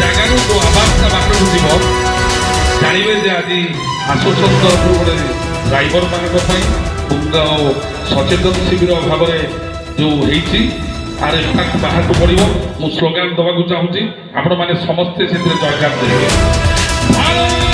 ଜାଗାରୁ ଯୋଉ ଆବାସଟା ବାଟକୁ ଯିବ ଜାଣିବେ ଯେ ଆଜି ଆସୋସିଏସନ ତରଫରୁ ଗୋଟେ ଡ୍ରାଇଭର ମାନଙ୍କ ପାଇଁ ସଚେତନ ଶିବିର ଭାବରେ ଯୋଉ ହେଇଛି ଆର ଇମ୍ପାକ୍ଟ ବାହାରକୁ ପଡ଼ିବ। ମୁଁ ସ୍ଲୋଗାନ ଦେବାକୁ ଚାହୁଁଛି, ଆପଣମାନେ ସମସ୍ତେ ସେଥିରେ ଜୟଗାନ ଦେବେ।